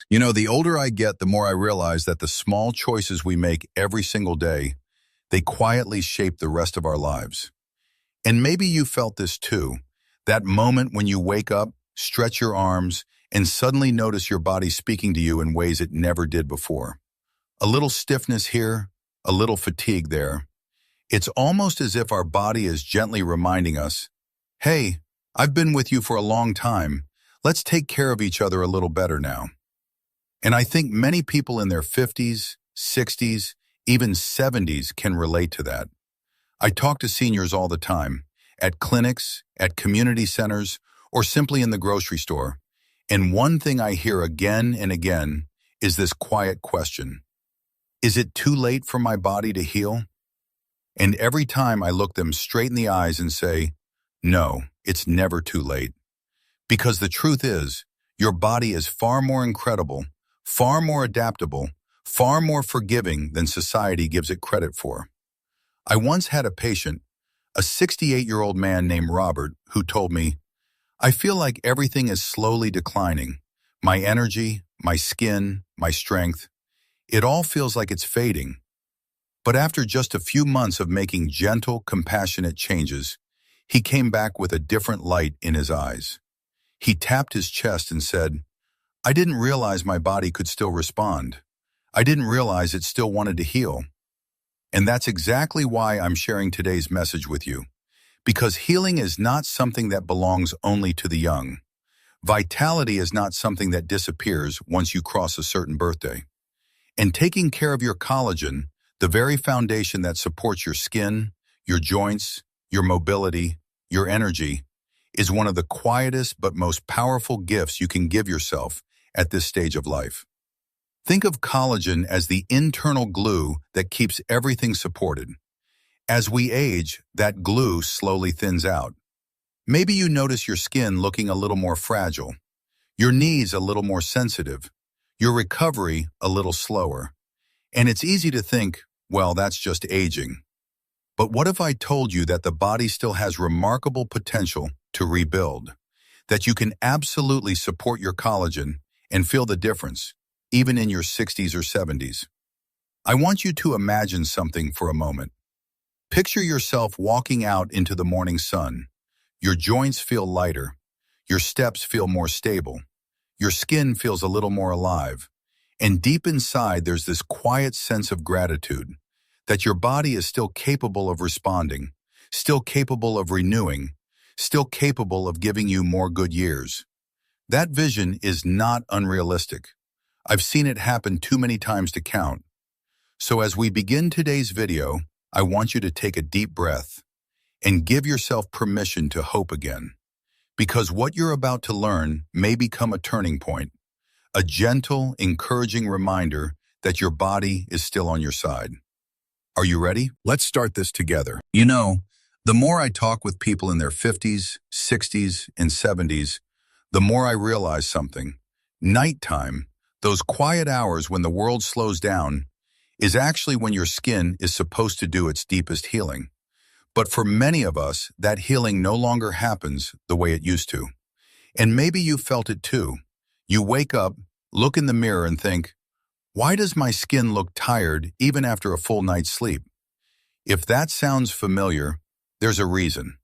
You know, the older I get, the more I realize that the small choices we make every single day, they quietly shape the rest of our lives. And maybe you felt this too. That moment when you wake up, stretch your arms, and suddenly notice your body speaking to you in ways it never did before. A little stiffness here, a little fatigue there. It's almost as if our body is gently reminding us, hey, I've been with you for a long time. Let's take care of each other a little better now. And I think many people in their 50s, 60s, even 70s can relate to that. I talk to seniors all the time, at clinics, at community centers, or simply in the grocery store. And one thing I hear again and again is this quiet question. Is it too late for my body to heal? And every time I look them straight in the eyes and say, no, it's never too late. Because the truth is, your body is far more incredible, far more adaptable, far more forgiving than society gives it credit for. I once had a patient, a 68-year-old man named Robert, who told me, I feel like everything is slowly declining. My energy, my skin, my strength, it all feels like it's fading. But after just a few months of making gentle, compassionate changes, he came back with a different light in his eyes. He tapped his chest and said, I didn't realize my body could still respond. I didn't realize it still wanted to heal. And that's exactly why I'm sharing today's message with you. Because healing is not something that belongs only to the young. Vitality is not something that disappears once you cross a certain birthday. And taking care of your collagen, the very foundation that supports your skin, your joints, your mobility, your energy, is one of the quietest but most powerful gifts you can give yourself at this stage of life. Think of collagen as the internal glue that keeps everything supported. As we age, that glue slowly thins out. Maybe you notice your skin looking a little more fragile, your knees a little more sensitive, your recovery a little slower. And it's easy to think, well, that's just aging. But what if I told you that the body still has remarkable potential to rebuild, that you can absolutely support your collagen and feel the difference, even in your 60s or 70s? I want you to imagine something for a moment. Picture yourself walking out into the morning sun. Your joints feel lighter. Your steps feel more stable. Your skin feels a little more alive. And deep inside, there's this quiet sense of gratitude that your body is still capable of responding, still capable of renewing, still capable of giving you more good years. That vision is not unrealistic. I've seen it happen too many times to count. So as we begin today's video, I want you to take a deep breath and give yourself permission to hope again. Because what you're about to learn may become a turning point, a gentle, encouraging reminder that your body is still on your side. Are you ready? Let's start this together. You know, the more I talk with people in their 50s, 60s, and 70s, the more I realize something. Nighttime, those quiet hours when the world slows down, is actually when your skin is supposed to do its deepest healing. But for many of us, that healing no longer happens the way it used to. And maybe you felt it too. You wake up, look in the mirror and think, why does my skin look tired even after a full night's sleep? If that sounds familiar, there's a reason.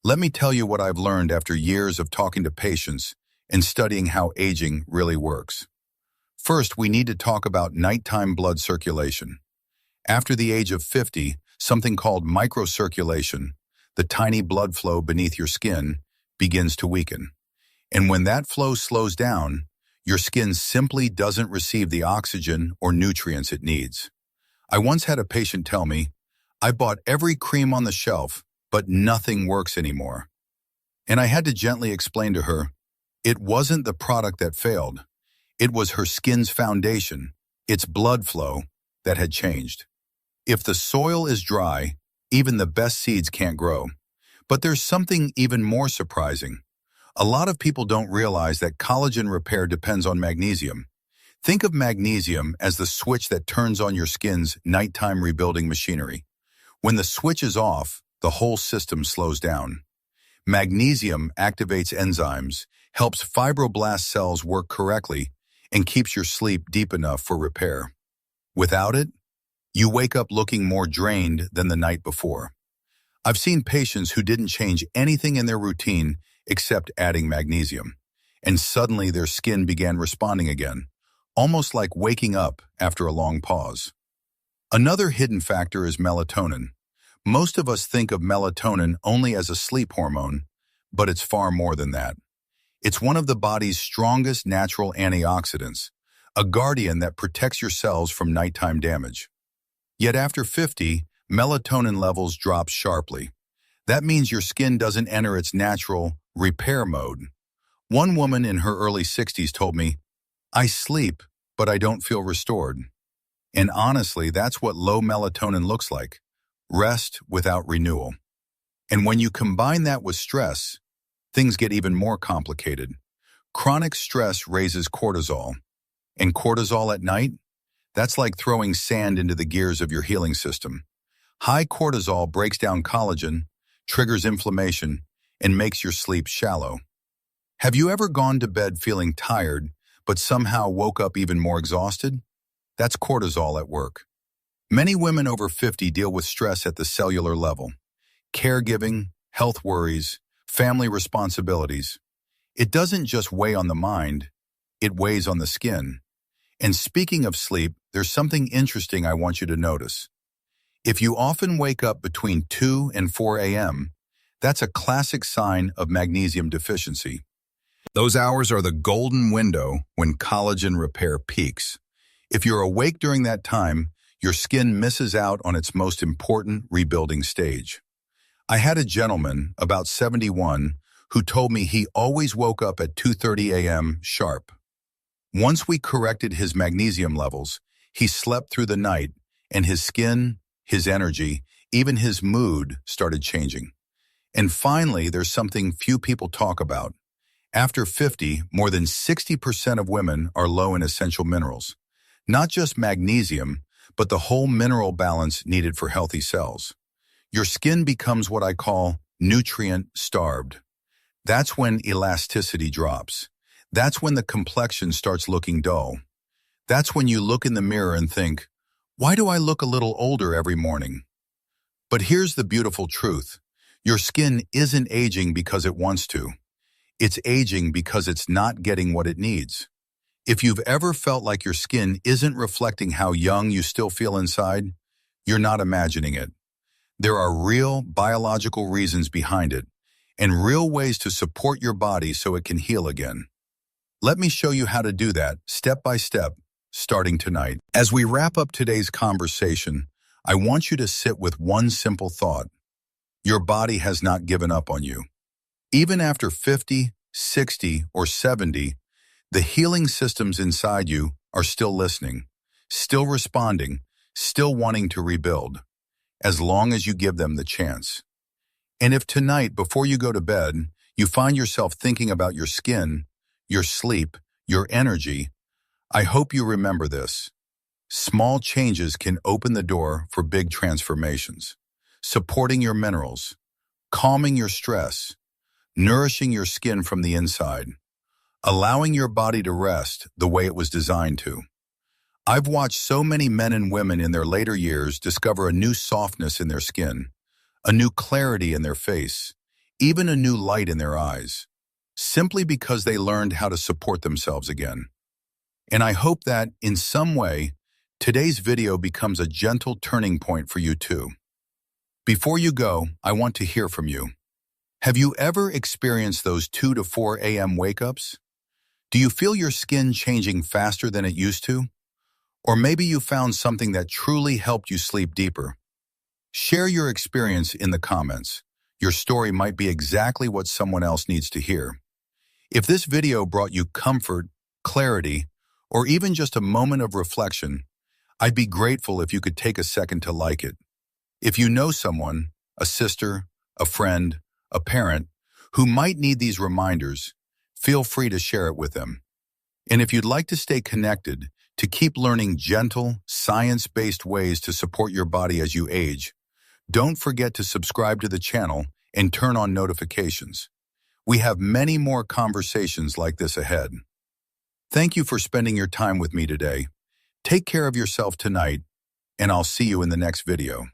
Let me tell you what I've learned after years of talking to patients and studying how aging really works. First, we need to talk about nighttime blood circulation. After the age of 50, something called microcirculation, the tiny blood flow beneath your skin, begins to weaken. And when that flow slows down, your skin simply doesn't receive the oxygen or nutrients it needs. I once had a patient tell me, I bought every cream on the shelf, but nothing works anymore. And I had to gently explain to her, it wasn't the product that failed. It was her skin's foundation, its blood flow, that had changed. If the soil is dry, even the best seeds can't grow. But there's something even more surprising. A lot of people don't realize that collagen repair depends on magnesium. Think of magnesium as the switch that turns on your skin's nighttime rebuilding machinery. When the switch is off, the whole system slows down. Magnesium activates enzymes, helps fibroblast cells work correctly, and keeps your sleep deep enough for repair. Without it, you wake up looking more drained than the night before. I've seen patients who didn't change anything in their routine except adding magnesium, and suddenly their skin began responding again, almost like waking up after a long pause. Another hidden factor is melatonin. Most of us think of melatonin only as a sleep hormone, but it's far more than that. It's one of the body's strongest natural antioxidants, a guardian that protects your cells from nighttime damage. Yet after 50, melatonin levels drop sharply. That means your skin doesn't enter its natural repair mode. One woman in her early 60s told me, "I sleep, but I don't feel restored." And honestly, that's what low melatonin looks like: rest without renewal. And when you combine that with stress, things get even more complicated. Chronic stress raises cortisol, and cortisol at night? That's like throwing sand into the gears of your healing system. High cortisol breaks down collagen, triggers inflammation, and makes your sleep shallow. Have you ever gone to bed feeling tired, but somehow woke up even more exhausted? That's cortisol at work. Many women over 50 deal with stress at the cellular level: caregiving, health worries, family responsibilities. It doesn't just weigh on the mind, it weighs on the skin. And speaking of sleep, there's something interesting I want you to notice. If you often wake up between 2 and 4 a.m., that's a classic sign of magnesium deficiency. Those hours are the golden window when collagen repair peaks. If you're awake during that time, your skin misses out on its most important rebuilding stage. I had a gentleman, about 71, who told me he always woke up at 2:30 a.m. sharp. Once we corrected his magnesium levels, he slept through the night, and his skin, his energy, even his mood started changing. And finally, there's something few people talk about. After 50, more than 60% of women are low in essential minerals. Not just magnesium, but the whole mineral balance needed for healthy cells. Your skin becomes what I call nutrient-starved. That's when elasticity drops. That's when the complexion starts looking dull. That's when you look in the mirror and think, "Why do I look a little older every morning?" But here's the beautiful truth. Your skin isn't aging because it wants to. It's aging because it's not getting what it needs. If you've ever felt like your skin isn't reflecting how young you still feel inside, you're not imagining it. There are real biological reasons behind it, and real ways to support your body so it can heal again. Let me show you how to do that, step by step, starting tonight. As we wrap up today's conversation, I want you to sit with one simple thought. Your body has not given up on you. Even after 50, 60, or 70, the healing systems inside you are still listening, still responding, still wanting to rebuild, as long as you give them the chance. And if tonight, before you go to bed, you find yourself thinking about your skin, your sleep, your energy, I hope you remember this. Small changes can open the door for big transformations. Supporting your minerals, calming your stress, nourishing your skin from the inside, allowing your body to rest the way it was designed to. I've watched so many men and women in their later years discover a new softness in their skin, a new clarity in their face, even a new light in their eyes, simply because they learned how to support themselves again. And I hope that, in some way, today's video becomes a gentle turning point for you too. Before you go, I want to hear from you. Have you ever experienced those 2 to 4 a.m. wake-ups? Do you feel your skin changing faster than it used to? Or maybe you found something that truly helped you sleep deeper. Share your experience in the comments. Your story might be exactly what someone else needs to hear. If this video brought you comfort, clarity, or even just a moment of reflection, I'd be grateful if you could take a second to like it. If you know someone, a sister, a friend, a parent, who might need these reminders, feel free to share it with them. And if you'd like to stay connected, to keep learning gentle, science-based ways to support your body as you age, don't forget to subscribe to the channel and turn on notifications. We have many more conversations like this ahead. Thank you for spending your time with me today. Take care of yourself tonight, and I'll see you in the next video.